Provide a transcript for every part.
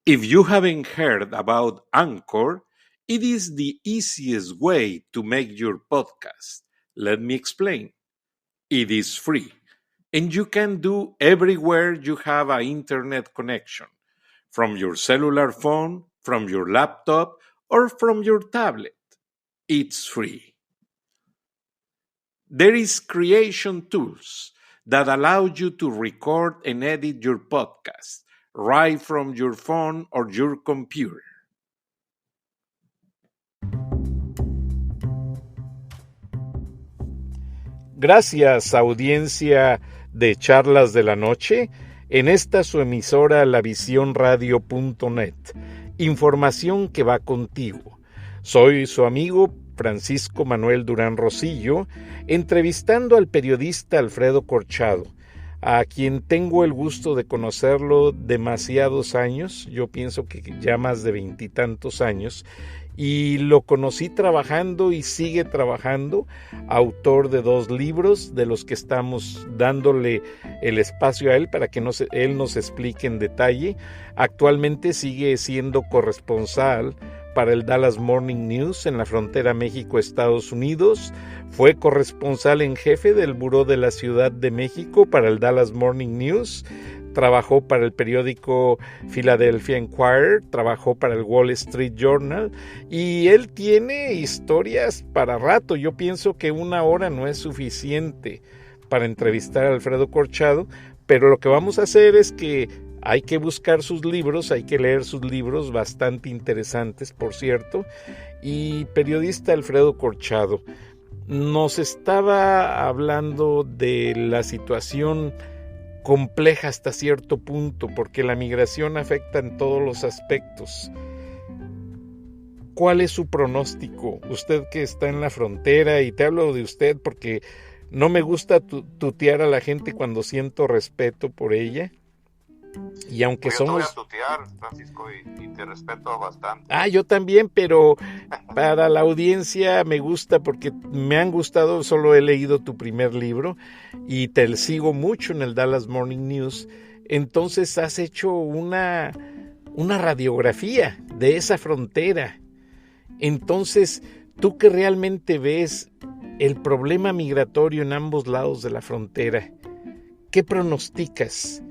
If you haven't heard about Anchor, it is the easiest way to make your podcast. Let me explain. It is free, and you can do everywhere you have an internet connection, from your cellular phone, from your laptop, or from your tablet. It's free. There is creation tools that allow you to record and edit your podcast right from your phone or your computer. Gracias, audiencia de Charlas de la Noche, en esta su emisora lavisiónradio.net. Información que va contigo. Soy su amigo Francisco Manuel Durán Rosillo, entrevistando al periodista Alfredo Corchado, a quien tengo el gusto de conocerlo demasiados años, yo pienso que ya más de 20 y tantos años, y lo conocí trabajando y sigue trabajando, autor de 2 libros de los que estamos dándole el espacio a él para que él nos explique en detalle. Actualmente sigue siendo corresponsal para el Dallas Morning News en la frontera México-Estados Unidos. Fue corresponsal en jefe del Buró de la Ciudad de México para el Dallas Morning News. Trabajó para el periódico Philadelphia Inquirer, trabajó para el Wall Street Journal y él tiene historias para rato. Yo pienso que 1 hora no es suficiente para entrevistar a Alfredo Corchado, pero lo que vamos a hacer es que hay que buscar sus libros, hay que leer sus libros, bastante interesantes, por cierto. Y periodista Alfredo Corchado nos estaba hablando de la situación compleja hasta cierto punto, porque la migración afecta en todos los aspectos. ¿Cuál es su pronóstico? Usted que está en la frontera, y te hablo de usted porque no me gusta tutear a la gente cuando siento respeto por ella. Y aunque yo somos... te voy a tutear, Francisco, y te respeto bastante. Yo también, pero para la audiencia me gusta porque me han gustado, solo he leído tu primer libro y te sigo mucho en el Dallas Morning News. Entonces has hecho una radiografía de esa frontera. Entonces, tú que realmente ves el problema migratorio en ambos lados de la frontera, ¿qué pronosticas?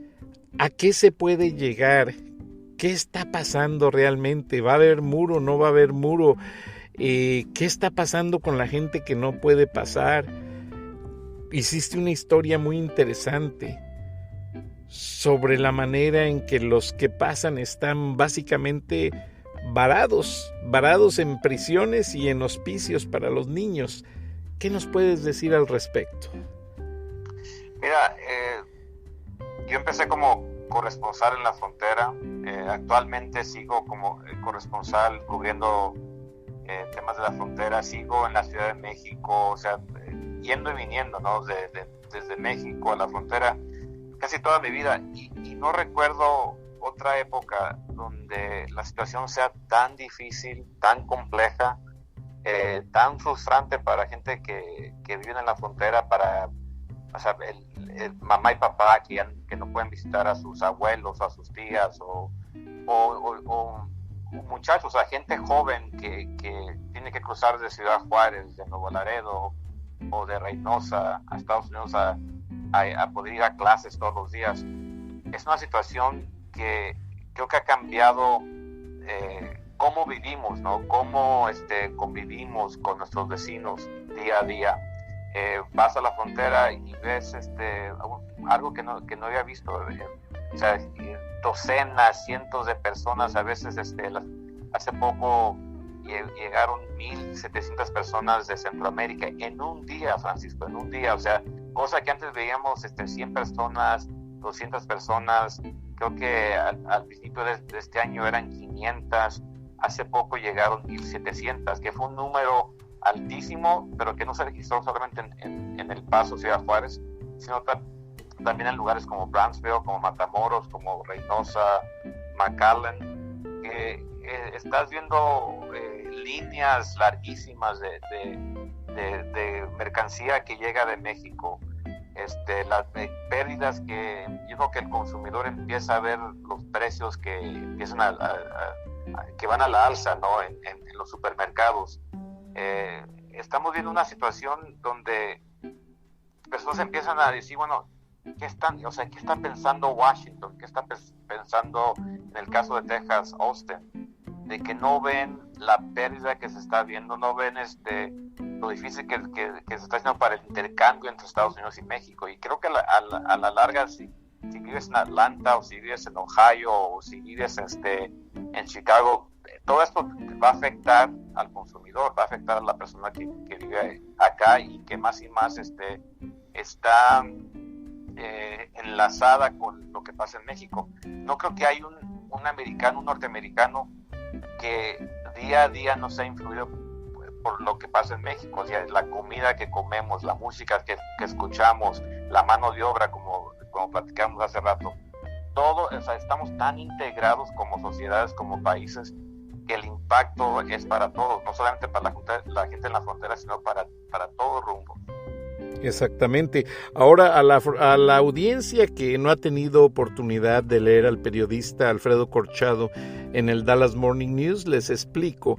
¿A qué se puede llegar? ¿Qué está pasando realmente? ¿Va a haber muro? ¿No va a haber muro? ¿Qué está pasando con la gente que no puede pasar? Hiciste una historia muy interesante sobre la manera en que los que pasan están básicamente varados en prisiones y en hospicios para los niños. ¿Qué nos puedes decir al respecto? Mira, yo empecé como corresponsal en la frontera. Actualmente sigo como corresponsal cubriendo temas de la frontera. Sigo en la Ciudad de México, o sea, yendo y viniendo, ¿no? Desde México a la frontera casi toda mi vida. Y no recuerdo otra época donde la situación sea tan difícil, tan compleja, tan frustrante para gente que vive en la frontera, para, o sea, el mamá y papá que no pueden visitar a sus abuelos, a sus tías, o muchachos, o sea, gente joven que tiene que cruzar de Ciudad Juárez, de Nuevo Laredo o de Reynosa a Estados Unidos a poder ir a clases todos los días. Es una situación que creo que ha cambiado cómo vivimos, ¿no? Cómo convivimos con nuestros vecinos día a día. Vas a la frontera y ves algo que no había visto, o sea, docenas, cientos de personas, a veces hace poco llegaron 1,700 personas de Centroamérica en un día, Francisco, en un día, o sea, cosa que antes veíamos 100 personas, 200 personas, creo que al principio de este año eran 500, hace poco llegaron 1,700, que fue un número altísimo, pero que no se registró solamente en El Paso, Ciudad Juárez, sino también en lugares como Brownsville, como Matamoros, como Reynosa, McAllen. Estás viendo líneas larguísimas de mercancía que llega de México. las pérdidas que yo creo que el consumidor empieza a ver los precios que empiezan que van a la alza, ¿no? en los supermercados. Estamos viendo una situación donde personas empiezan a decir, bueno, ¿qué está pensando Washington? ¿Qué está pensando en el caso de Texas, Austin? De que no ven la pérdida que se está viendo, no ven lo difícil que se está haciendo para el intercambio entre Estados Unidos y México. Y creo que a la larga, si vives en Atlanta, o si vives en Ohio, o si vives en Chicago, todo esto va a afectar al consumidor, va a afectar a la persona que vive acá y que más y más está enlazada con lo que pasa en México. No creo que hay un norteamericano que día a día no sea influido por lo que pasa en México. O sea, la comida que comemos, la música que escuchamos, la mano de obra, como platicamos hace rato, todo, o sea, estamos tan integrados como sociedades, como países, que el impacto es para todos, no solamente para la gente en la frontera, sino para todo rumbo. Exactamente. Ahora, a la audiencia que no ha tenido oportunidad de leer al periodista Alfredo Corchado en el Dallas Morning News, les explico.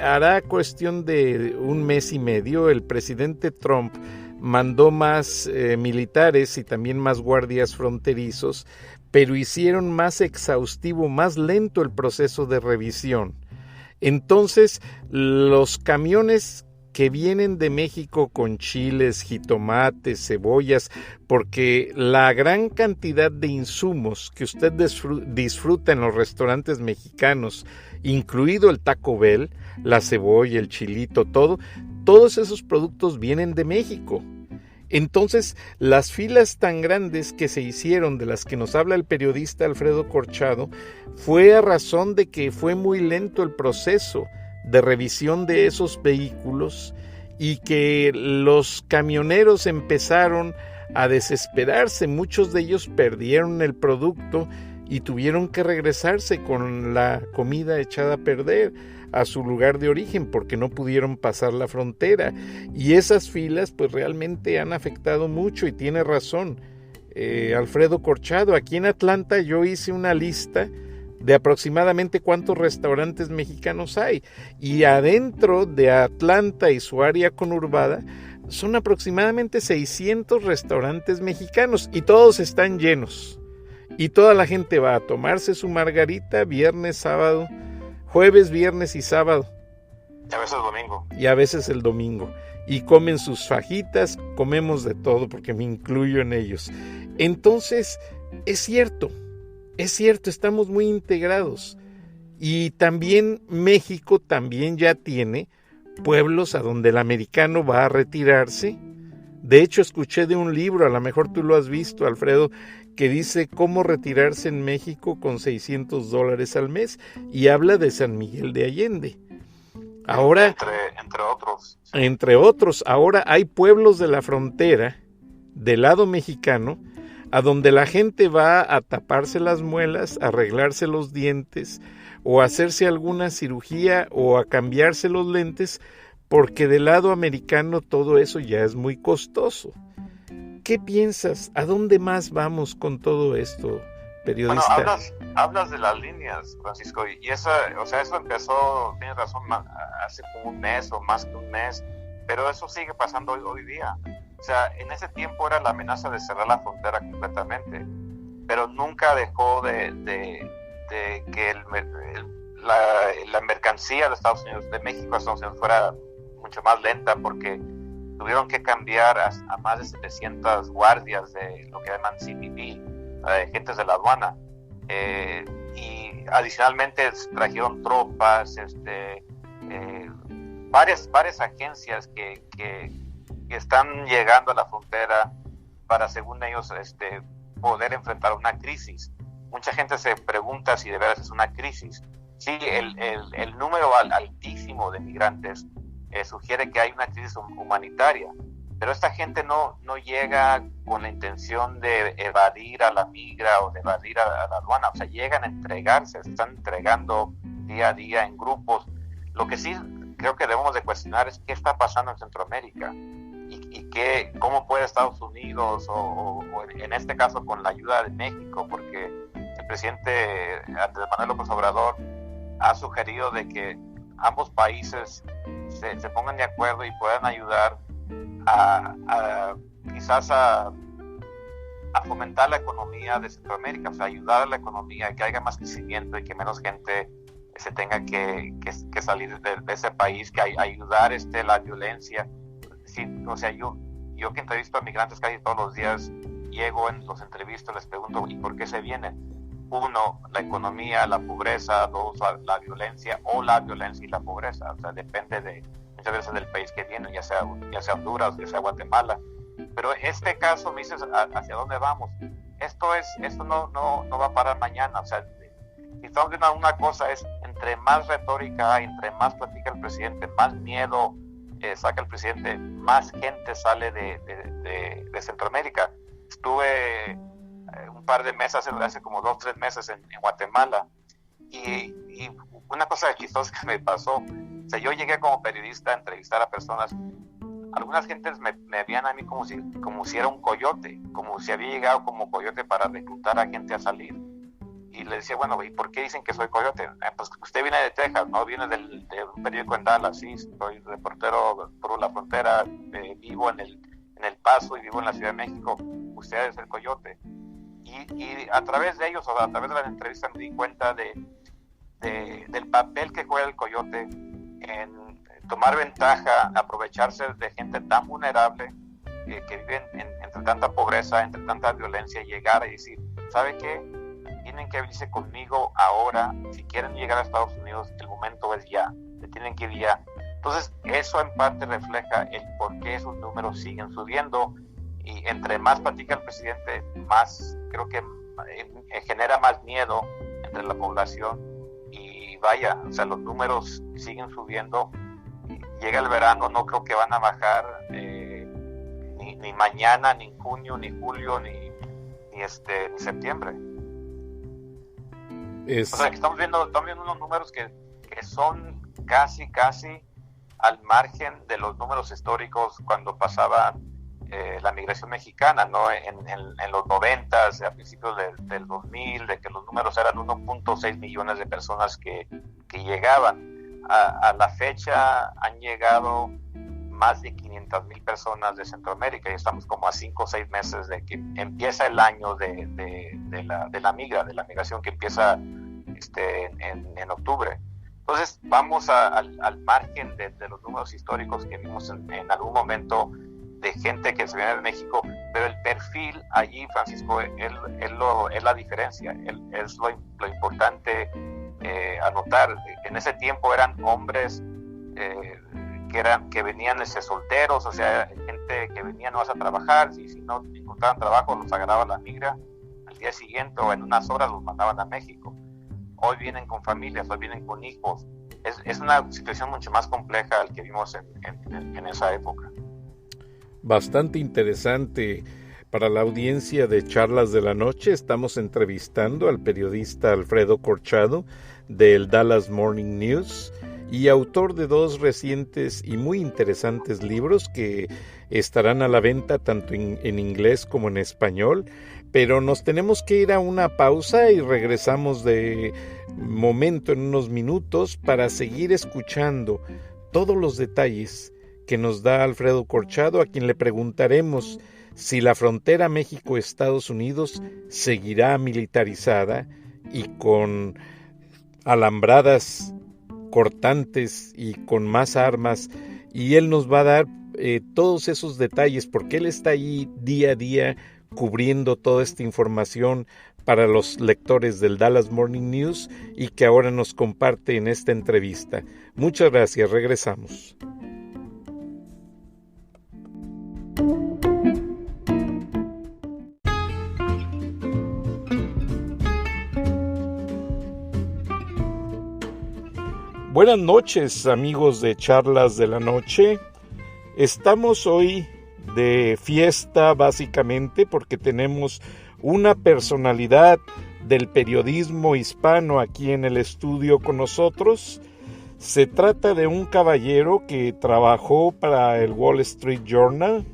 Hará cuestión de un mes y medio, el presidente Trump mandó más militares y también más guardias fronterizos, pero hicieron más exhaustivo, más lento el proceso de revisión. Entonces, los camiones que vienen de México con chiles, jitomates, cebollas, porque la gran cantidad de insumos que usted disfruta en los restaurantes mexicanos, incluido el Taco Bell, la cebolla, el chilito, todos esos productos vienen de México. Entonces, las filas tan grandes que se hicieron, de las que nos habla el periodista Alfredo Corchado, fue a razón de que fue muy lento el proceso de revisión de esos vehículos y que los camioneros empezaron a desesperarse. Muchos de ellos perdieron el producto y tuvieron que regresarse con la comida echada a perder a su lugar de origen porque no pudieron pasar la frontera. Y esas filas pues realmente han afectado mucho, y tiene razón Alfredo Corchado. Aquí en Atlanta yo hice una lista de aproximadamente cuántos restaurantes mexicanos hay, y adentro de Atlanta y su área conurbada son aproximadamente 600 restaurantes mexicanos, y todos están llenos, y toda la gente va a tomarse su margarita viernes, sábado, jueves, viernes y sábado, y a veces domingo, y a veces el domingo, y comen sus fajitas. Comemos de todo, porque me incluyo en ellos. Entonces, es cierto, estamos muy integrados. Y también México también ya tiene pueblos a donde el americano va a retirarse. De hecho, escuché de un libro, a lo mejor tú lo has visto, Alfredo, que dice cómo retirarse en México con $600 al mes, y habla de San Miguel de Allende. Ahora, entre otros, ahora hay pueblos de la frontera del lado mexicano a donde la gente va a taparse las muelas, a arreglarse los dientes, o a hacerse alguna cirugía, o a cambiarse los lentes, porque del lado americano todo eso ya es muy costoso. ¿Qué piensas? ¿A dónde más vamos con todo esto, periodista? Bueno, hablas de las líneas, Francisco, y eso empezó, tienes razón, hace como un mes o más que un mes, pero eso sigue pasando hoy día. O sea, en ese tiempo era la amenaza de cerrar la frontera completamente, pero nunca dejó de que la mercancía de Estados Unidos, de México a Estados Unidos, fuera mucho más lenta, porque tuvieron que cambiar a más de 700 guardias de lo que llaman CBP, agentes de la aduana, y adicionalmente trajeron tropas, varias agencias que están llegando a la frontera para, según ellos, poder enfrentar una crisis. Mucha gente se pregunta si de veras es una crisis. Sí, el número altísimo de migrantes sugiere que hay una crisis humanitaria, pero esta gente no llega con la intención de evadir a la migra o de evadir a la aduana. O sea, llegan a entregarse, se están entregando día a día en grupos. Lo que sí creo que debemos de cuestionar es qué está pasando en Centroamérica. cómo puede Estados Unidos o en este caso con la ayuda de México, porque el presidente Andrés Manuel López Obrador ha sugerido de que ambos países se pongan de acuerdo y puedan ayudar quizás a fomentar la economía de Centroamérica, o sea, ayudar a la economía, que haya más crecimiento y que menos gente se tenga que salir de ese país, que ayudar la violencia. Sí, o sea, yo que entrevisto a migrantes casi todos los días, llego en los entrevistas, les pregunto, ¿y por qué se vienen? Uno, la economía, la pobreza; dos, la violencia, o la violencia y la pobreza. O sea, depende muchas veces del país que vienen, ya sea Honduras, ya sea Guatemala. Pero este caso me dices, ¿hacia dónde vamos? Esto no va a parar mañana. O sea, si estamos viendo una cosa, es entre más retórica hay, entre más platica el presidente, más miedo saca el presidente, más gente sale de Centroamérica. Estuve un par de meses, hace como 2-3 meses en Guatemala, y una cosa chistosa que me pasó, o sea, yo llegué como periodista a entrevistar a personas. Algunas gentes me veían a mí como si era un coyote, como si había llegado como coyote para reclutar a gente a salir. Y le decía, bueno, ¿y por qué dicen que soy coyote? Pues usted viene de Texas, ¿no? Viene de un periódico en Dallas. Sí, soy reportero por la frontera, vivo en el Paso y vivo en la Ciudad de México. Usted es el coyote. Y a través de ellos, o a través de las entrevistas, me di cuenta del papel que juega el coyote en tomar ventaja, aprovecharse de gente tan vulnerable que viven entre tanta pobreza, entre tanta violencia, llegar y decir, ¿sabe qué? Tienen que venirse conmigo ahora. Si quieren llegar a Estados Unidos, el momento es ya, se tienen que ir ya. Entonces, eso en parte refleja el por qué esos números siguen subiendo, y entre más platica el presidente, más creo que genera más miedo entre la población. Y vaya, o sea, los números siguen subiendo. Llega el verano, no creo que van a bajar ni mañana, ni en junio, ni julio, ni septiembre. O sea, que estamos viendo unos números que son casi al margen de los números históricos cuando pasaba la migración mexicana, ¿no? En los 90s, a principios del 2000, de que los números eran 1.6 millones de personas que llegaban. A la fecha han llegado más de 500,000 personas de Centroamérica, y estamos como a 5 o 6 meses de que empieza el año de la migración, que empieza en octubre. Entonces vamos al margen de los números históricos que vimos en algún momento de gente que se viene de México, pero el perfil allí, Francisco, es la diferencia, es lo importante anotar. En ese tiempo eran hombres que venían solteros, o sea, gente que venía no a trabajar, y si no encontraban trabajo los agarraba la migra al día siguiente, o en unas horas los mandaban a México. Hoy vienen con familias, hoy vienen con hijos. Es una situación mucho más compleja al que vimos en esa época. Bastante interesante. Para la audiencia de Charlas de la Noche, estamos entrevistando al periodista Alfredo Corchado del Dallas Morning News, y autor de 2 recientes y muy interesantes libros que estarán a la venta tanto en inglés como en español. Pero nos tenemos que ir a una pausa y regresamos de momento en unos minutos para seguir escuchando todos los detalles que nos da Alfredo Corchado, a quien le preguntaremos si la frontera México-Estados Unidos seguirá militarizada y con alambradas cortantes y con más armas, y él nos va a dar todos esos detalles, porque él está ahí día a día cubriendo toda esta información para los lectores del Dallas Morning News, y que ahora nos comparte en esta entrevista. Muchas gracias, regresamos. Buenas noches, amigos de Charlas de la Noche. Estamos hoy de fiesta, básicamente porque tenemos una personalidad del periodismo hispano aquí en el estudio con nosotros. Se trata de un caballero que trabajó para el Wall Street Journal,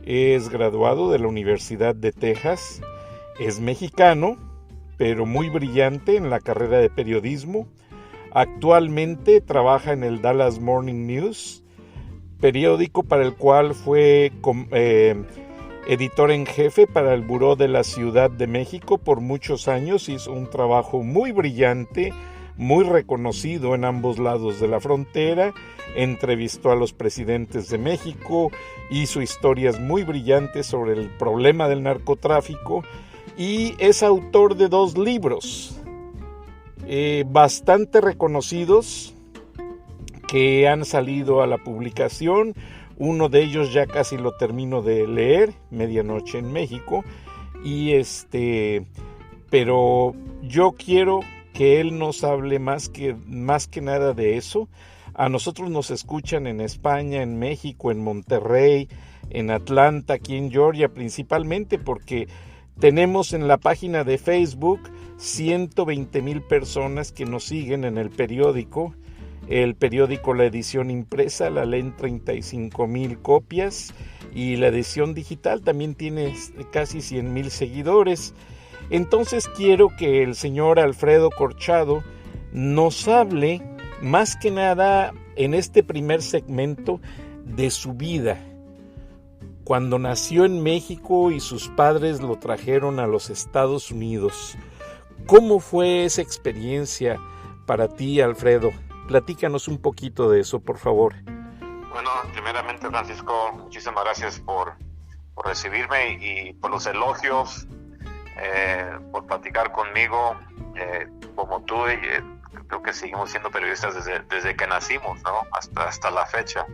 es graduado de la Universidad de Texas, es mexicano, pero muy brillante en la carrera de periodismo. Actualmente trabaja en el Dallas Morning News, periódico para el cual fue editor en jefe para el Buró de la Ciudad de México por muchos años. Hizo un trabajo muy brillante, muy reconocido en ambos lados de la frontera. Entrevistó a los presidentes de México, hizo historias muy brillantes sobre el problema del narcotráfico y es autor de 2 libros bastante reconocidos que han salido a la publicación. Uno de ellos ya casi lo termino de leer, Medianoche en México, pero yo quiero que él nos hable más que nada de eso. A nosotros nos escuchan en España, en México, en Monterrey, en Atlanta, aquí en Georgia, principalmente porque tenemos en la página de Facebook 120,000 personas que nos siguen en el periódico. El periódico, la edición impresa, la leen 35,000 copias y la edición digital también tiene casi 100,000 seguidores. Entonces quiero que el señor Alfredo Corchado nos hable más que nada en este primer segmento de su vida. Cuando nació en México y sus padres lo trajeron a los Estados Unidos. ¿Cómo fue esa experiencia para ti, Alfredo? Platícanos un poquito de eso, por favor. Bueno, primeramente, Francisco, muchísimas gracias por recibirme y por los elogios, por platicar conmigo. Como tú, creo que seguimos siendo periodistas desde que nacimos, ¿no? Hasta la fecha.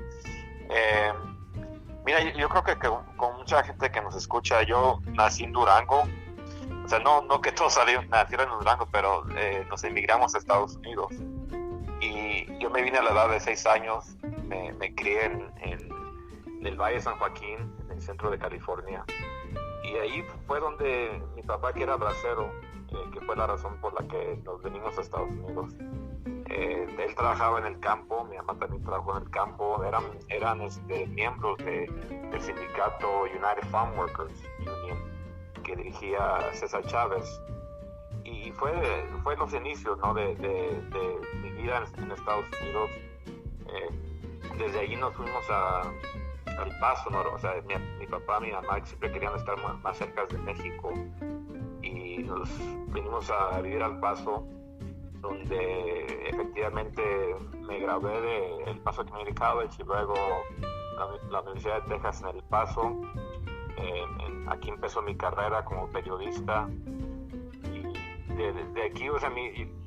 Mira, yo creo que con mucha gente que nos escucha, yo nací en Durango. O sea, no que todos nacieron en Durango, pero nos emigramos a Estados Unidos. Y yo me vine a la edad de 6 años, me crié en el Valle de San Joaquín, en el centro de California. Y ahí fue donde mi papá, que era bracero, que fue la razón por la que nos venimos a Estados Unidos. Él trabajaba en el campo, mi mamá también trabajó en el campo, eran miembros del sindicato United Farm Workers Union, que dirigía César Chávez. Y fue los inicios, ¿no? de mi vida en Estados Unidos. Desde allí nos fuimos al Paso, ¿no? O sea, mi papá, mi mamá siempre querían estar más cerca de México y nos vinimos a vivir al Paso, donde efectivamente me gradué de El Paso Community College y luego la Universidad de Texas en El Paso. Aquí empezó mi carrera como periodista. De aquí, o sea,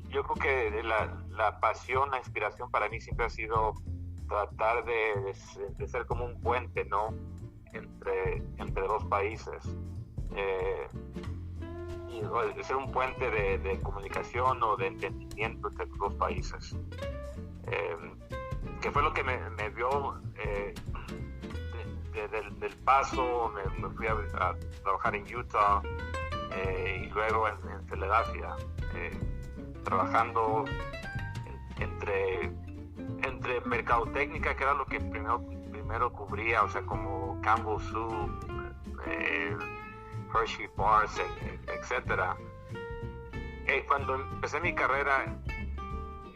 yo creo que la pasión, la inspiración para mí siempre ha sido tratar de ser como un puente, ¿no? Entre 2 países. Y ser un puente de comunicación o de entendimiento entre 2 países. Que fue lo que me vio del Paso. Me fui a trabajar en Utah. Y luego en Filadelfia, trabajando entre mercadotecnia, que era lo que primero cubría, o sea, como Campbell Soup, Hershey Bars, etcétera. Cuando empecé mi carrera,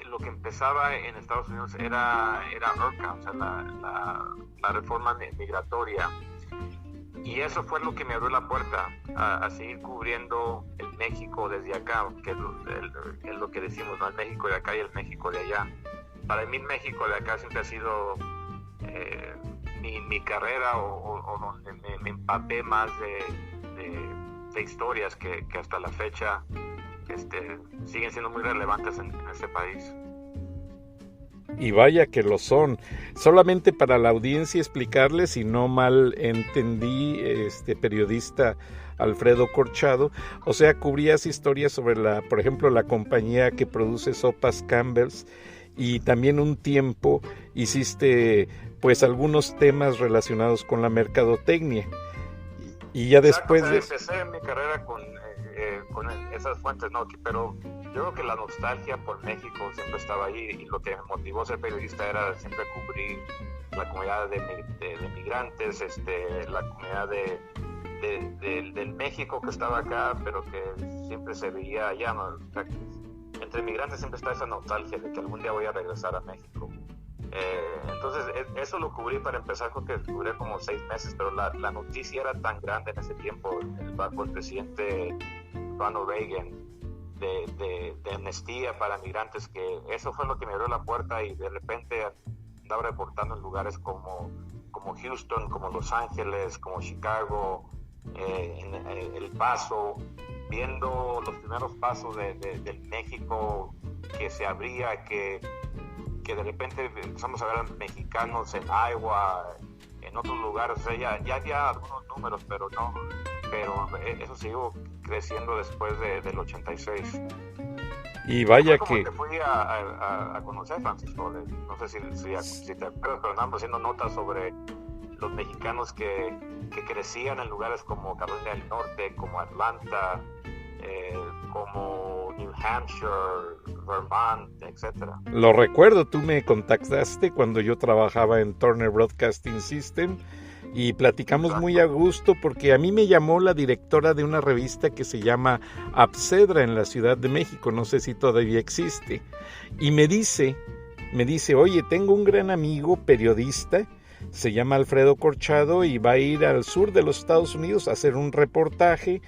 lo que empezaba en Estados Unidos era IRCA, o sea, la reforma migratoria. Y eso fue lo que me abrió la puerta a seguir cubriendo el México desde acá, que es lo que decimos, ¿no? El México de acá y el México de allá. Para mí el México de acá siempre ha sido mi carrera o donde me empapé más de historias que hasta la fecha siguen siendo muy relevantes en este país. Y vaya que lo son. Solamente para la audiencia explicarles, si no mal entendí, periodista Alfredo Corchado, o sea, cubrías historias sobre por ejemplo, la compañía que produce sopas Campbell's, y también un tiempo hiciste pues algunos temas relacionados con la mercadotecnia. Y ya después empecé mi carrera con con esas fuentes, no, pero yo creo que la nostalgia por México siempre estaba ahí, y lo que me motivó a ser periodista era siempre cubrir la comunidad de migrantes, la comunidad del México que estaba acá, pero que siempre se veía allá, ¿no? O sea, entre migrantes siempre está esa nostalgia de que algún día voy a regresar a México. Entonces eso lo cubrí para empezar, porque cubrí como 6 meses, pero la noticia era tan grande en ese tiempo, bajo el presidente Ronald Reagan, de amnistía para migrantes, que eso fue lo que me abrió la puerta, y de repente andaba reportando en lugares como Houston, como Los Ángeles, como Chicago, en El Paso, viendo los primeros pasos del México que se abría, que de repente empezamos a ver mexicanos en Iowa, en otros lugares. O sea, ya había algunos números, pero eso siguió creciendo después del 86. Y vaya como que... te fui a conocer, Francisco, no sé si te acuerdas, pero andamos haciendo notas sobre los mexicanos que crecían en lugares como Carolina del Norte, como Atlanta, como New Hampshire, Vermont, etcétera. Lo recuerdo, tú me contactaste cuando yo trabajaba en Turner Broadcasting System y platicamos muy a gusto, porque a mí me llamó la directora de una revista que se llama Abcedra en la Ciudad de México, no sé si todavía existe, y me dice, oye, tengo un gran amigo periodista, se llama Alfredo Corchado, y va a ir al sur de los Estados Unidos a hacer un reportaje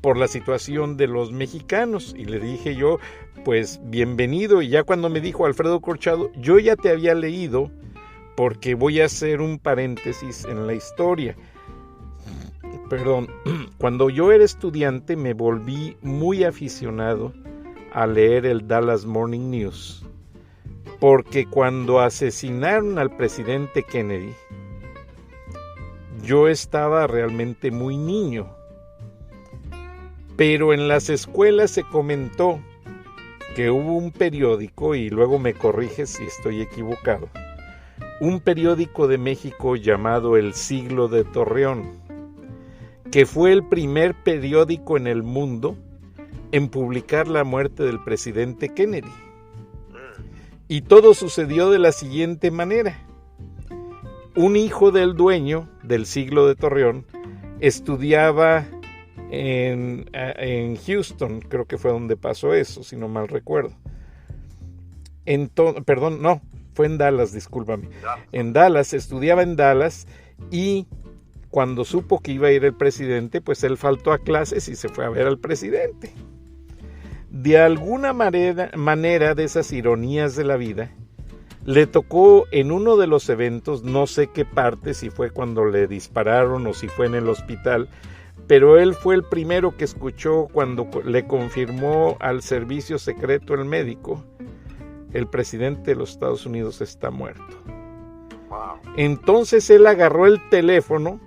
por la situación de los mexicanos. Y le dije yo, pues bienvenido. Y ya cuando me dijo Alfredo Corchado, yo ya te había leído, porque voy a hacer un paréntesis en la historia. Perdón, cuando yo era estudiante me volví muy aficionado a leer el Dallas Morning News, porque cuando asesinaron al presidente Kennedy, yo estaba realmente muy niño. Pero en las escuelas se comentó que hubo un periódico, y luego me corriges si estoy equivocado, un periódico de México llamado El Siglo de Torreón, que fue el primer periódico en el mundo en publicar la muerte del presidente Kennedy. Y todo sucedió de la siguiente manera. Un hijo del dueño del Siglo de Torreón estudiaba en Houston, creo que fue donde pasó eso, si no mal recuerdo. Fue en Dallas, discúlpame. En Dallas, estudiaba en Dallas, y cuando supo que iba a ir el presidente, pues él faltó a clases y se fue a ver al presidente. De alguna manera, de esas ironías de la vida, le tocó en uno de los eventos, no sé qué parte, si fue cuando le dispararon o si fue en el hospital, pero él fue el primero que escuchó cuando le confirmó al servicio secreto el médico: el presidente de los Estados Unidos está muerto. Wow. Entonces él agarró el teléfono,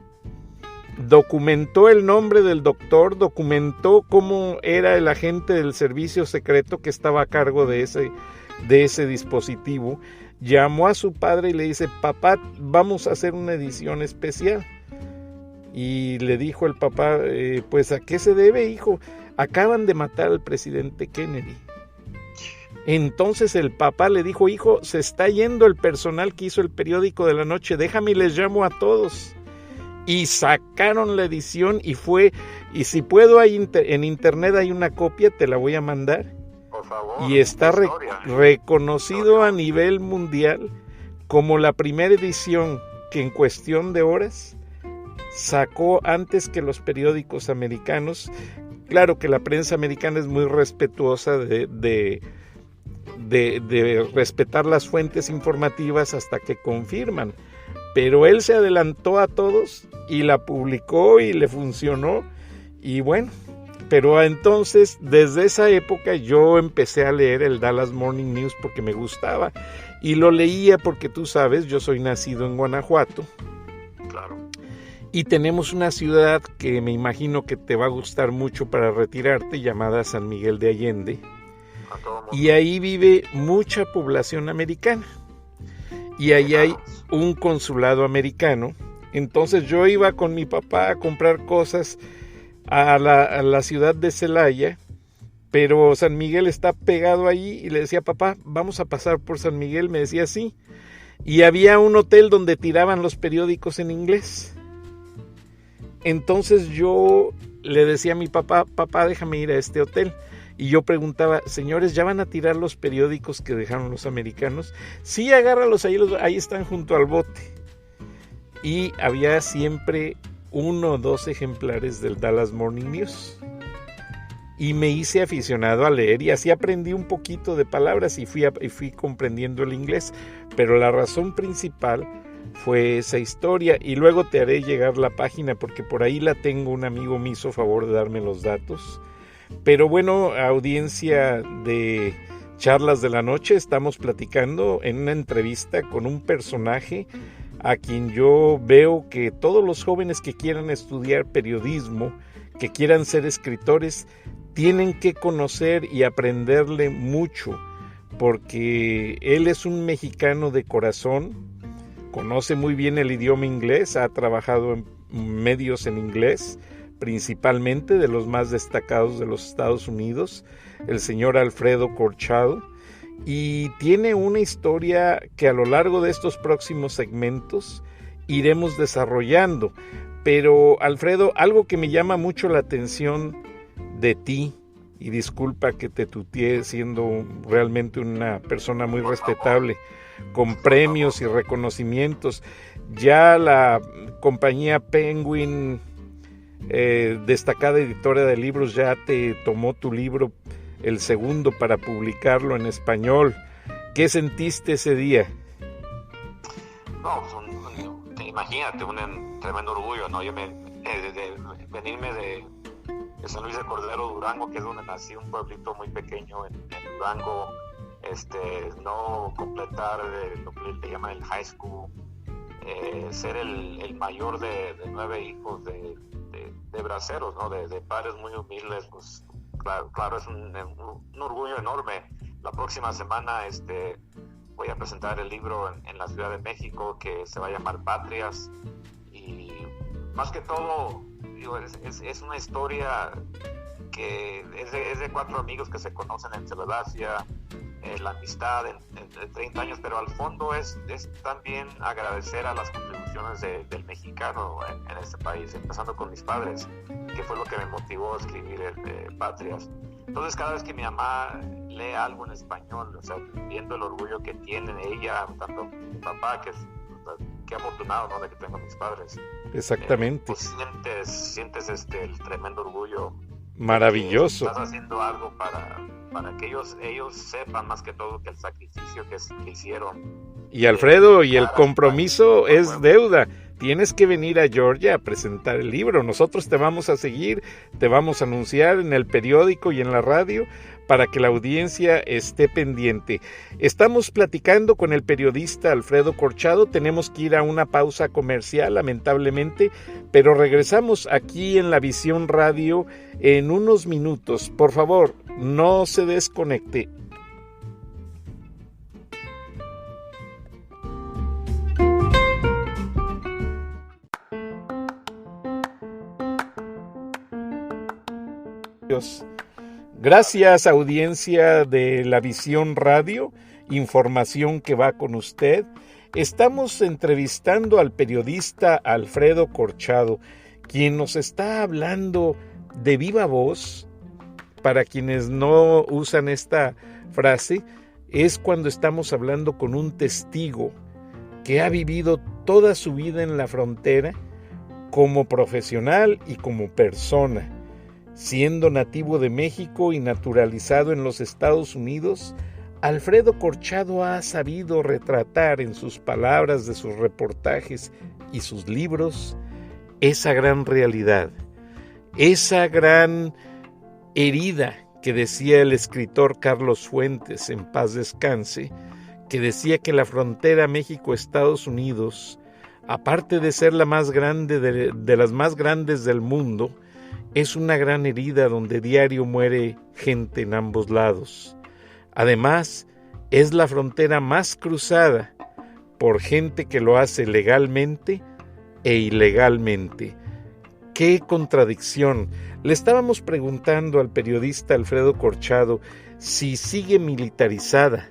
documentó el nombre del doctor, documentó cómo era el agente del servicio secreto que estaba a cargo de ese dispositivo, llamó a su padre y le dice: papá, vamos a hacer una edición especial. Y le dijo el papá: pues ¿a qué se debe, hijo? Acaban de matar al presidente Kennedy. Entonces el papá le dijo: hijo, se está yendo el personal que hizo el periódico de la noche, déjame y les llamo a todos. Y sacaron la edición, y si puedo, en internet hay una copia, te la voy a mandar. Por favor. Y está reconocido a nivel mundial como la primera edición que en cuestión de horas sacó antes que los periódicos americanos. Claro que la prensa americana es muy respetuosa de respetar las fuentes informativas hasta que confirman, pero él se adelantó a todos y la publicó y le funcionó. Y bueno, pero entonces desde esa época yo empecé a leer el Dallas Morning News porque me gustaba, y lo leía porque tú sabes, yo soy nacido en Guanajuato. Claro. Y tenemos una ciudad que me imagino que te va a gustar mucho para retirarte, llamada San Miguel de Allende. Y ahí vive mucha población americana. Y ahí hay un consulado americano. Entonces yo iba con mi papá a comprar cosas a la ciudad de Celaya, pero San Miguel está pegado ahí, y le decía, papá, vamos a pasar por San Miguel, me decía sí, y había un hotel donde tiraban los periódicos en inglés. Entonces yo le decía a mi papá, déjame ir a este hotel. Y yo preguntaba, señores, ¿ya van a tirar los periódicos que dejaron los americanos? Sí, agárralos, ahí están junto al bote. Y había siempre 1 o 2 ejemplares del Dallas Morning News. Y me hice aficionado a leer, y así aprendí un poquito de palabras y fui comprendiendo el inglés. Pero la razón principal fue esa historia, y luego te haré llegar la página porque por ahí la tengo. Un amigo me hizo favor de darme los datos. Pero bueno, audiencia de Charlas de la Noche, estamos platicando en una entrevista con un personaje a quien yo veo que todos los jóvenes que quieran estudiar periodismo, que quieran ser escritores, tienen que conocer y aprenderle mucho, porque él es un mexicano de corazón, conoce muy bien el idioma inglés, ha trabajado en medios en inglés, principalmente de los más destacados de los Estados Unidos, el señor Alfredo Corchado, y tiene una historia que a lo largo de estos próximos segmentos iremos desarrollando. Pero Alfredo, algo que me llama mucho la atención de ti, y disculpa que te tuteé siendo realmente una persona muy respetable, con premios y reconocimientos, ya la compañía Penguin, destacada editora de libros, ya te tomó tu libro, el segundo, para publicarlo en español. ¿Qué sentiste ese día? No, imagínate, un tremendo orgullo, ¿no? Yo venirme de San Luis de Cordero, Durango, que es donde nací, un pueblito muy pequeño en Durango, no completar lo que le llaman el high school, ser el mayor de 9 hijos de braceros, ¿no? De padres muy humildes, pues claro, es un orgullo enorme. La próxima semana voy a presentar el libro en la Ciudad de México, que se va a llamar Patrias, y más que todo, digo, es una historia que es de 4 amigos que se conocen en Filadelfia, la amistad de 30 años, pero al fondo es también agradecer a las contribuciones del mexicano en este país, empezando con mis padres, que fue lo que me motivó a escribir Patrias. Entonces, cada vez que mi mamá lee algo en español, o sea, viendo el orgullo que tienen ella, tanto mi papá, qué afortunado, ¿no?, de que tengo a mis padres. Exactamente. Pues sientes el tremendo orgullo. Maravilloso. Estás haciendo algo para que ellos sepan, más que todo, que el sacrificio que hicieron. Y Alfredo, y el compromiso es deuda. Tienes que venir a Georgia a presentar el libro. Nosotros te vamos a seguir, te vamos a anunciar en el periódico y en la radio para que la audiencia esté pendiente. Estamos platicando con el periodista Alfredo Corchado. Tenemos que ir a una pausa comercial, lamentablemente, pero regresamos aquí en La Visión Radio en unos minutos. Por favor, no se desconecte. Gracias, audiencia de La Visión Radio, información que va con usted. Estamos entrevistando al periodista Alfredo Corchado, quien nos está hablando de viva voz. Para quienes no usan esta frase, es cuando estamos hablando con un testigo que ha vivido toda su vida en la frontera como profesional y como persona. Siendo nativo de México y naturalizado en los Estados Unidos, Alfredo Corchado ha sabido retratar en sus palabras de sus reportajes y sus libros esa gran realidad, esa gran herida que decía el escritor Carlos Fuentes, en paz descanse, que decía que la frontera México-Estados Unidos, aparte de ser la más grande de las más grandes del mundo, es una gran herida donde diario muere gente en ambos lados. Además, es la frontera más cruzada por gente que lo hace legalmente e ilegalmente. qué contradicción. Le estábamos preguntando al periodista Alfredo Corchado si sigue militarizada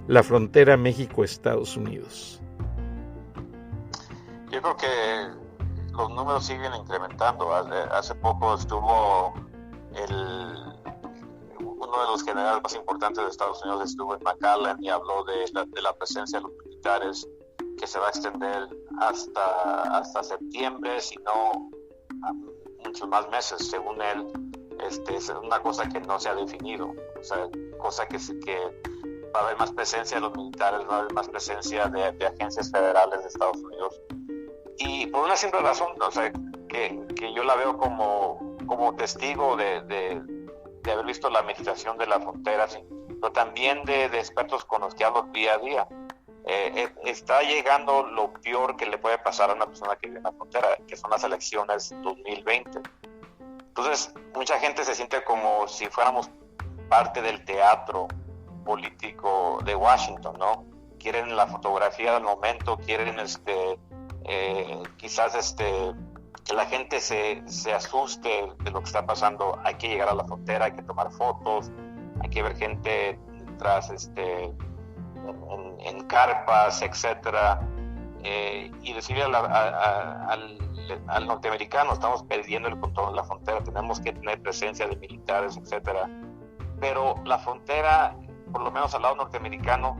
la frontera México-Estados Unidos. Yo creo que los números siguen incrementando. Hace poco estuvo uno de los generales más importantes de Estados Unidos, estuvo en McAllen y habló de la presencia de los militares, que se va a extender hasta septiembre, si no a muchos más meses, según él. Es una cosa que no se ha definido, o sea, cosa que va a haber más presencia de los militares, va a haber más presencia de agencias federales de Estados Unidos, y por una simple razón, o sea, que yo la veo como testigo de haber visto la administración de las fronteras, pero también de expertos con los que hablo día a día. Está llegando lo peor que le puede pasar a una persona que vive en la frontera, que son las elecciones 2020. Entonces, mucha gente se siente como si fuéramos parte del teatro político de Washington, ¿no? Quieren la fotografía del momento, quieren quizás que la gente se asuste de lo que está pasando. Hay que llegar a la frontera, hay que tomar fotos, hay que ver gente tras en carpas, etcétera, y decirle al norteamericano: estamos perdiendo el control de la frontera, tenemos que tener presencia de militares, etcétera. Pero la frontera, por lo menos al lado norteamericano,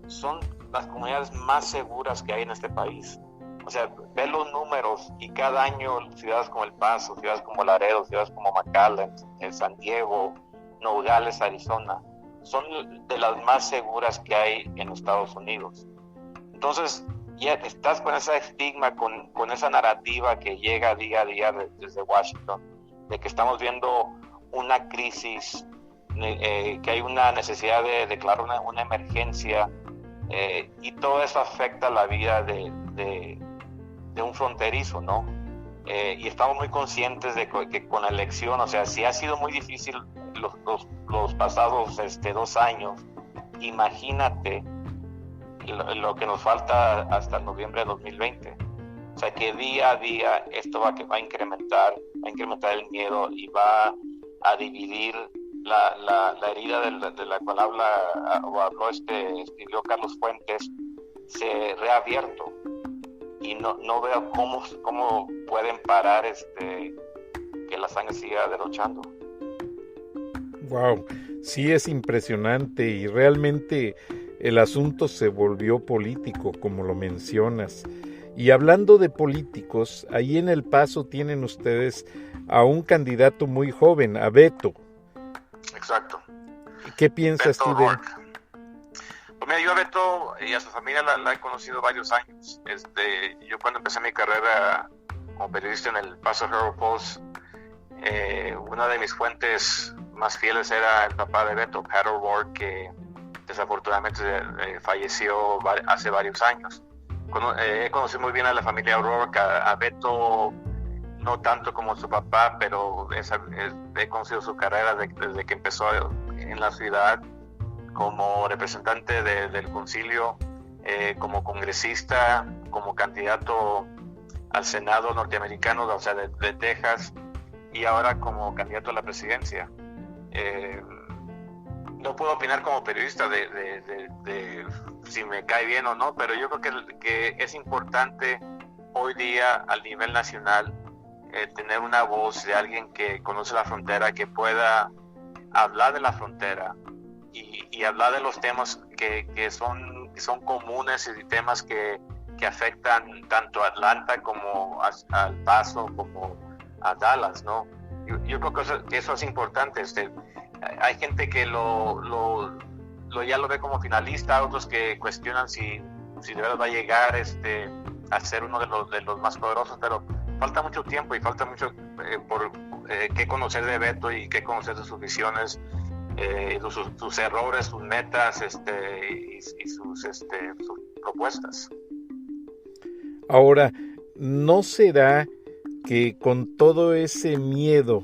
son las comunidades más seguras que hay en este país. O sea, ve los números, y cada año ciudades como El Paso, ciudades como Laredo, ciudades como McAllen, San Diego, Nogales, Arizona, son de las más seguras que hay en Estados Unidos. Entonces, ya estás con ese estigma, con esa narrativa que llega día a día desde Washington, de que estamos viendo una crisis, que hay una necesidad de declarar una emergencia, y todo eso afecta la vida de un fronterizo, ¿no? Y estamos muy conscientes de que con la elección, o sea, si ha sido muy difícil los pasados 2 años, imagínate lo que nos falta hasta noviembre de 2020. O sea, que día a día esto va a incrementar el miedo, y va a dividir la herida de la cual escribió Carlos Fuentes, se reabierto, y no veo cómo pueden parar que la sangre siga derrochando. Wow, sí, es impresionante, y realmente el asunto se volvió político, como lo mencionas. Y hablando de políticos, ahí en El Paso tienen ustedes a un candidato muy joven, a Beto. Exacto. ¿Qué piensas tú de él? Pues mira, yo a Beto y a su familia la he conocido varios años. Yo cuando empecé mi carrera como periodista en el Paso Herald-Post, una de mis fuentes más fieles era el papá de Beto, Pat O'Rourke, que desafortunadamente falleció hace varios años. He conocido muy bien a la familia O'Rourke, a Beto no tanto como su papá, pero he conocido su carrera desde que empezó en la ciudad como representante del concilio, como congresista, como candidato al Senado norteamericano, o sea, de Texas, y ahora como candidato a la presidencia. No puedo opinar como periodista de si me cae bien o no, pero yo creo que es importante hoy día al nivel nacional tener una voz de alguien que conoce la frontera, que pueda hablar de la frontera y hablar de los temas que son comunes, y temas que afectan tanto a Atlanta como al Paso, como a Dallas, ¿no? Yo creo que eso es importante. Hay gente que ya lo ve como finalista, otros que cuestionan si de verdad va a llegar a ser uno de los más poderosos, pero falta mucho tiempo y falta mucho por qué conocer de Beto y qué conocer de sus visiones, sus errores, sus metas, y sus propuestas. Ahora, ¿no será que con todo ese miedo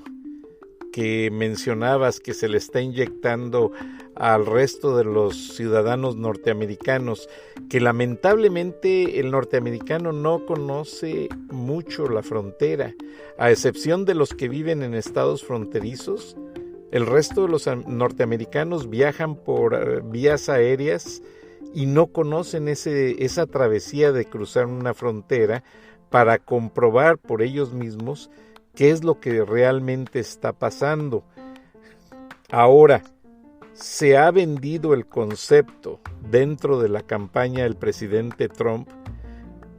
que mencionabas que se le está inyectando al resto de los ciudadanos norteamericanos, que lamentablemente el norteamericano no conoce mucho la frontera, a excepción de los que viven en estados fronterizos. El resto de los norteamericanos viajan por vías aéreas y no conocen esa travesía de cruzar una frontera para comprobar por ellos mismos qué es lo que realmente está pasando. Ahora, se ha vendido el concepto dentro de la campaña del presidente Trump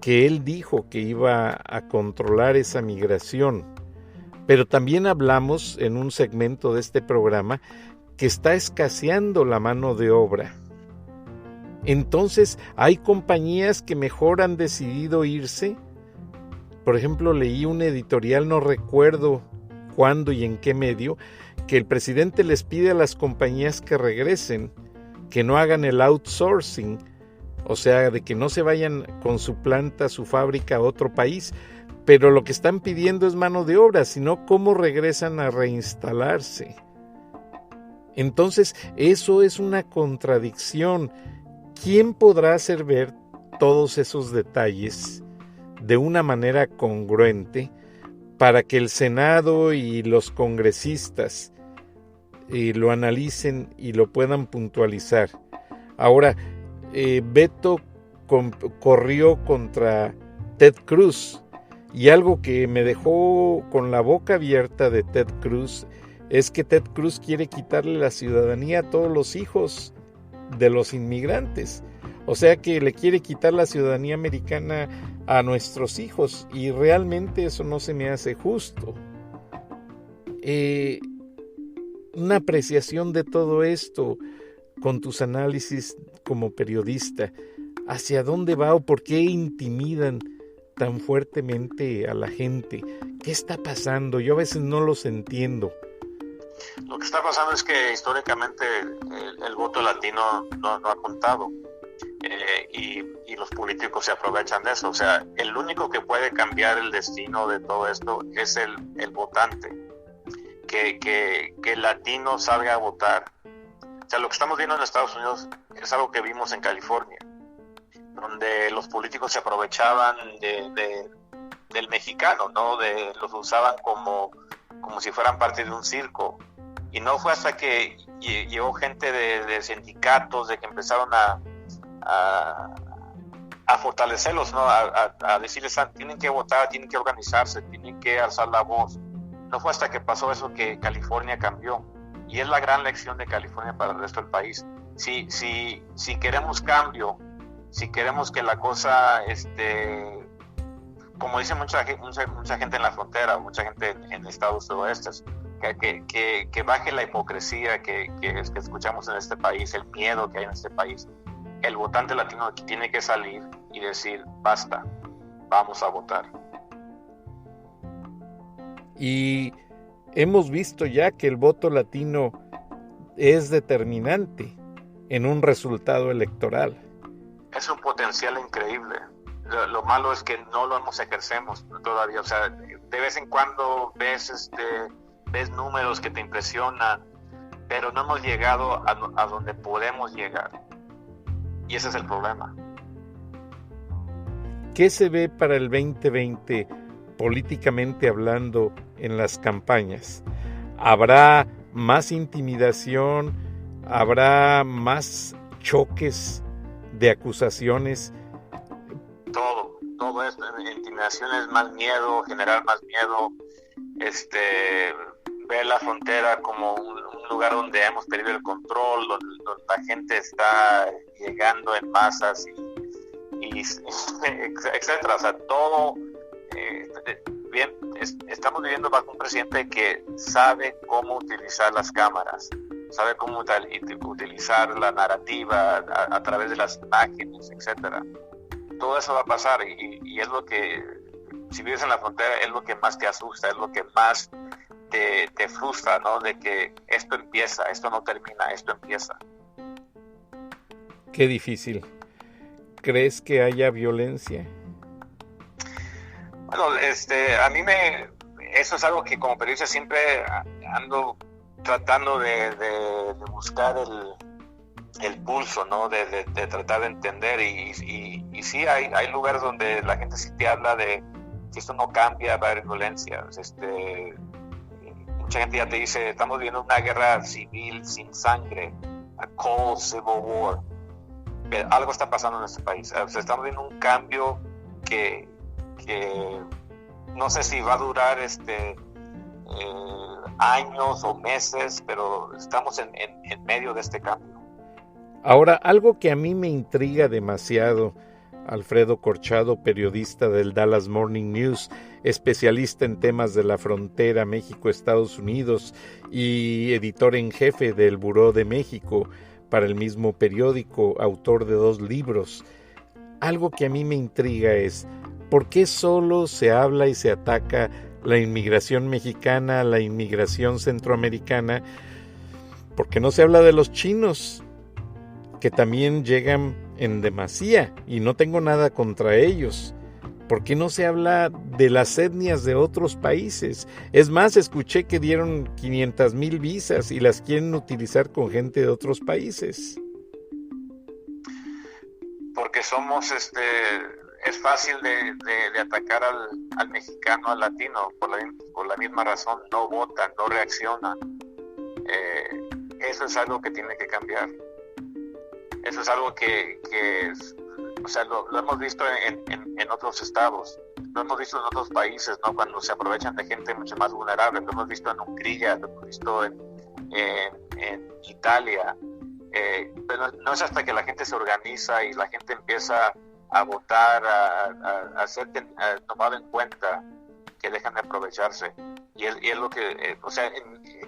que él dijo que iba a controlar esa migración, pero también hablamos en un segmento de este programa que está escaseando la mano de obra. Entonces hay compañías que mejor han decidido irse. Por ejemplo, leí un editorial, no recuerdo cuándo y en qué medio, que el presidente les pide a las compañías que regresen, que no hagan el outsourcing, o sea, de que no se vayan con su planta, su fábrica a otro país, pero lo que están pidiendo es mano de obra, sino cómo regresan a reinstalarse. Entonces, eso es una contradicción. ¿Quién podrá hacer ver todos esos detalles de una manera congruente para que el Senado y los congresistas lo analicen y lo puedan puntualizar? Ahora, Beto corrió contra Ted Cruz, y algo que me dejó con la boca abierta de Ted Cruz es que Ted Cruz quiere quitarle la ciudadanía a todos los hijos de los inmigrantes. O sea que le quiere quitar la ciudadanía americana a nuestros hijos, y realmente eso no se me hace justo. Una apreciación de todo esto con tus análisis como periodista. ¿Hacia dónde va o por qué intimidan tan fuertemente a la gente? ¿Qué está pasando? Yo a veces no los entiendo. Lo que está pasando es que históricamente el voto latino no ha contado, y los políticos se aprovechan de eso. O sea, el único que puede cambiar el destino de todo esto es el votante, que el latino salga a votar. O sea, lo que estamos viendo en Estados Unidos es algo que vimos en California, donde los políticos se aprovechaban del mexicano, ¿no? Los usaban como si fueran parte de un circo. Y no fue hasta que llegó gente de sindicatos, de que empezaron a fortalecerlos, ¿no? A decirles, tienen que votar, tienen que organizarse, tienen que alzar la voz. No fue hasta que pasó eso que California cambió. Y es la gran lección de California para el resto del país. Si queremos cambio, si queremos que la cosa, como dice mucha gente en la frontera, mucha gente en estados oestes, que baje la hipocresía que escuchamos en este país, el miedo que hay en este país. El votante latino tiene que salir y decir, basta, vamos a votar. Y hemos visto ya que el voto latino es determinante en un resultado electoral. Es un potencial increíble. Lo malo es que no lo ejercemos todavía. O sea, de vez en cuando ves números que te impresionan, pero no hemos llegado a donde podemos llegar. Y ese es el problema. ¿Qué se ve para el 2020 políticamente hablando en las campañas? ¿Habrá más intimidación? ¿Habrá más choques de acusaciones? Todo esto, intimidación es más miedo, generar más miedo, ver la frontera como un lugar donde hemos perdido el control, donde la gente está llegando en masas y etcétera. O sea, todo bien. Estamos viviendo bajo un presidente que sabe cómo utilizar las cámaras, sabe cómo utilizar la narrativa a través de las imágenes, etcétera. Todo eso va a pasar, y es lo que, si vives en la frontera, es lo que más te asusta, es lo que más te frustra, ¿no? De que esto empieza, esto no termina, esto empieza. Qué difícil. ¿Crees que haya violencia? Bueno, a mí eso es algo que como periodista siempre ando tratando de buscar el pulso, ¿no? De tratar de entender, y sí hay lugares donde la gente sí te habla de que esto no cambia, va a haber violencia. Mucha gente ya te dice, estamos viviendo una guerra civil sin sangre, a cold civil war. Pero algo está pasando en este país. O sea, estamos viendo un cambio que no sé si va a durar años o meses, pero estamos en medio de este cambio. Ahora, algo que a mí me intriga demasiado, Alfredo Corchado, periodista del Dallas Morning News, especialista en temas de la frontera México-Estados Unidos y editor en jefe del Buró de México para el mismo periódico, autor de 2 libros. Algo que a mí me intriga es, ¿por qué solo se habla y se ataca la inmigración mexicana, la inmigración centroamericana? ¿Por qué no se habla de los chinos, que también llegan en demasía y no tengo nada contra ellos? ¿Por qué no se habla de las etnias de otros países? Es más, escuché que dieron 500,000 visas y las quieren utilizar con gente de otros países. Porque somos, es fácil de atacar al mexicano, al latino, por la misma razón, no votan, no reaccionan. Eso es algo que tiene que cambiar. Eso es algo que o sea, lo hemos visto en otros estados, lo hemos visto en otros países, ¿no? Cuando se aprovechan de gente mucho más vulnerable, lo hemos visto en Hungría, lo hemos visto en Italia. Pero no es hasta que la gente se organiza y la gente empieza a votar, a ser tomado en cuenta, que dejan de aprovecharse. Y es lo que, o sea,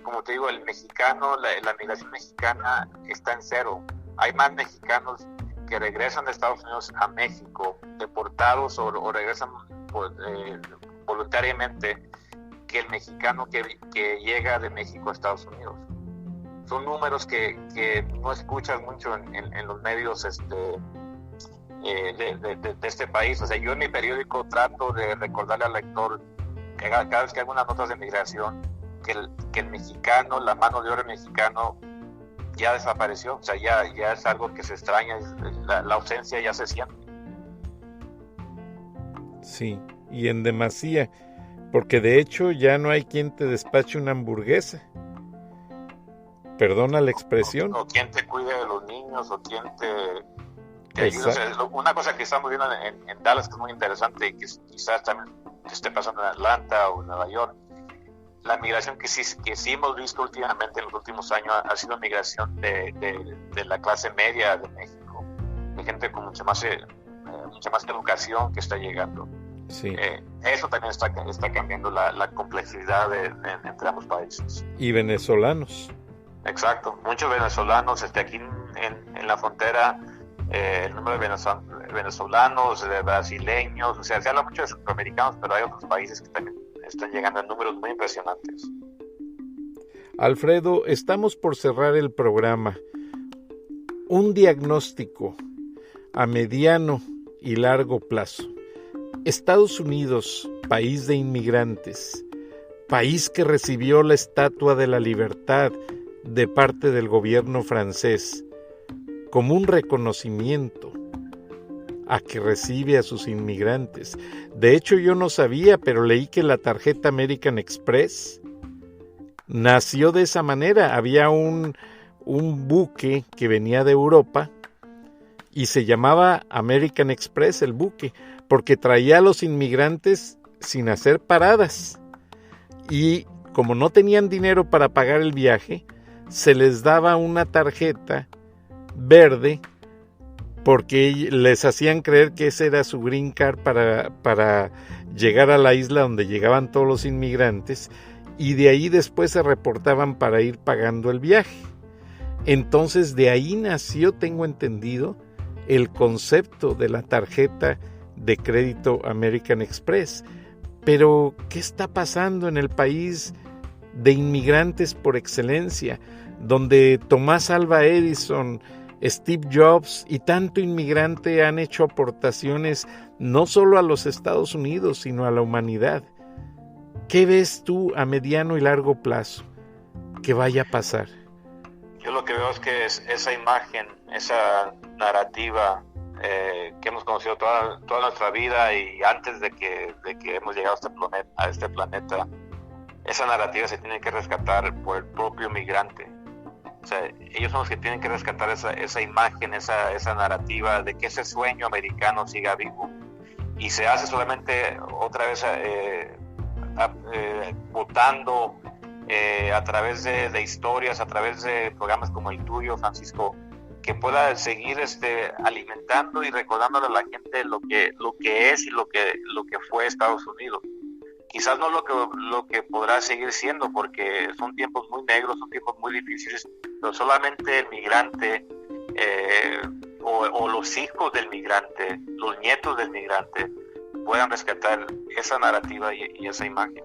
como te digo, el mexicano, la migración mexicana está en cero. Hay más mexicanos que regresan de Estados Unidos a México, deportados o regresan voluntariamente, que el mexicano que llega de México a Estados Unidos. Son números que no escuchas mucho en los medios de este país. O sea, yo en mi periódico trato de recordarle al lector que cada vez que hago unas notas de migración, que el mexicano, la mano de obra mexicano, ya desapareció. O sea, ya es algo que se extraña, la ausencia ya se siente. Sí, y en demasía, porque de hecho ya no hay quien te despache una hamburguesa. Perdona la expresión. O quien te cuide de los niños, o quien te ayude. O sea, una cosa que estamos viendo en Dallas, que es muy interesante y que quizás también esté pasando en Atlanta o en Nueva York, la migración que sí hemos visto últimamente en los últimos años ha sido migración de la clase media de México, de gente con mucha más educación que está llegando. Sí. Eso también está cambiando la complejidad entre ambos países. Y venezolanos. Exacto, muchos venezolanos, aquí en la frontera, el número de venezolanos, de brasileños, o sea, se habla mucho de centroamericanos, pero hay otros países que también están llegando en números muy impresionantes. Alfredo, estamos por cerrar el programa. Un diagnóstico a mediano y largo plazo. Estados Unidos, país de inmigrantes, país que recibió la Estatua de la Libertad de parte del gobierno francés, como un reconocimiento a que recibe a sus inmigrantes. De hecho, yo no sabía, pero leí que la tarjeta American Express nació de esa manera. Había un buque que venía de Europa y se llamaba American Express el buque, porque traía a los inmigrantes sin hacer paradas. Y como no tenían dinero para pagar el viaje, se les daba una tarjeta verde porque les hacían creer que ese era su green card para llegar a la isla donde llegaban todos los inmigrantes, y de ahí después se reportaban para ir pagando el viaje. Entonces de ahí nació, tengo entendido, el concepto de la tarjeta de crédito American Express. Pero, ¿qué está pasando en el país de inmigrantes por excelencia, donde Tomás Alva Edison, Steve Jobs y tanto inmigrante han hecho aportaciones no solo a los Estados Unidos, sino a la humanidad? ¿Qué ves tú a mediano y largo plazo que vaya a pasar? Yo lo que veo es que esa imagen, esa narrativa que hemos conocido toda nuestra vida y antes de que hemos llegado a este planeta, esa narrativa se tiene que rescatar por el propio migrante. O sea, ellos son los que tienen que rescatar esa imagen, esa narrativa de que ese sueño americano siga vivo. Y se hace solamente otra vez votando a través de historias, a través de programas como el tuyo, Francisco, que pueda seguir alimentando y recordándole a la gente lo que es y lo que fue Estados Unidos. Quizás no lo que podrá seguir siendo, porque son tiempos muy negros, son tiempos muy difíciles, pero solamente el migrante o los hijos del migrante, los nietos del migrante, puedan rescatar esa narrativa y esa imagen.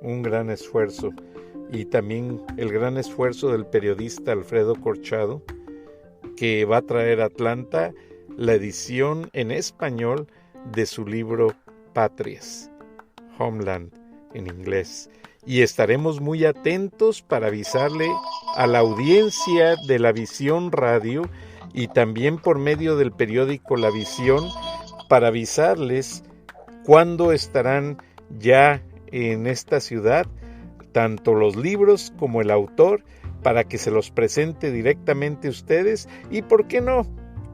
Un gran esfuerzo, y también el gran esfuerzo del periodista Alfredo Corchado, que va a traer a Atlanta la edición en español de su libro Patrias, Homeland en inglés, y estaremos muy atentos para avisarle a la audiencia de La Visión Radio y también por medio del periódico La Visión, para avisarles cuándo estarán ya en esta ciudad tanto los libros como el autor, para que se los presente directamente a ustedes y, ¿por qué no?,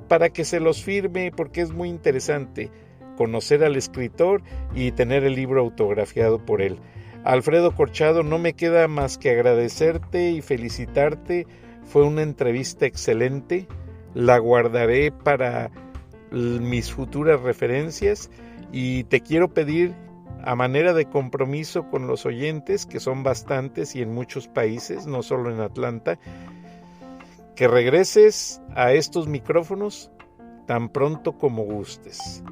para que se los firme, porque es muy interesante conocer al escritor y tener el libro autografiado por él. Alfredo Corchado, no me queda más que agradecerte y felicitarte. Fue una entrevista excelente, la guardaré para mis futuras referencias y te quiero pedir, a manera de compromiso con los oyentes, que son bastantes y en muchos países, no solo en Atlanta, que regreses a estos micrófonos tan pronto como gustes.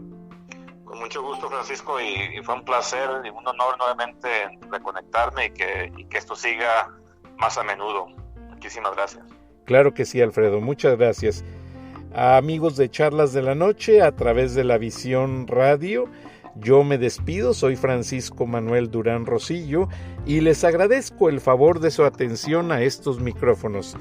Con mucho gusto, Francisco, y fue un placer y un honor nuevamente reconectarme y que esto siga más a menudo. Muchísimas gracias. Claro que sí, Alfredo, muchas gracias. A amigos de Charlas de la Noche, a través de La Visión Radio, yo me despido, soy Francisco Manuel Durán Rosillo y les agradezco el favor de su atención a estos micrófonos.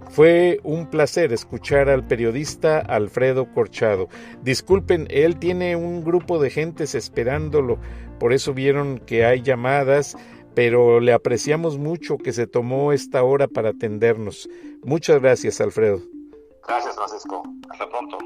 Fue un placer escuchar al periodista Alfredo Corchado. Disculpen, él tiene un grupo de gentes esperándolo, por eso vieron que hay llamadas, pero le apreciamos mucho que se tomó esta hora para atendernos. Muchas gracias, Alfredo. Gracias, Francisco. Hasta pronto.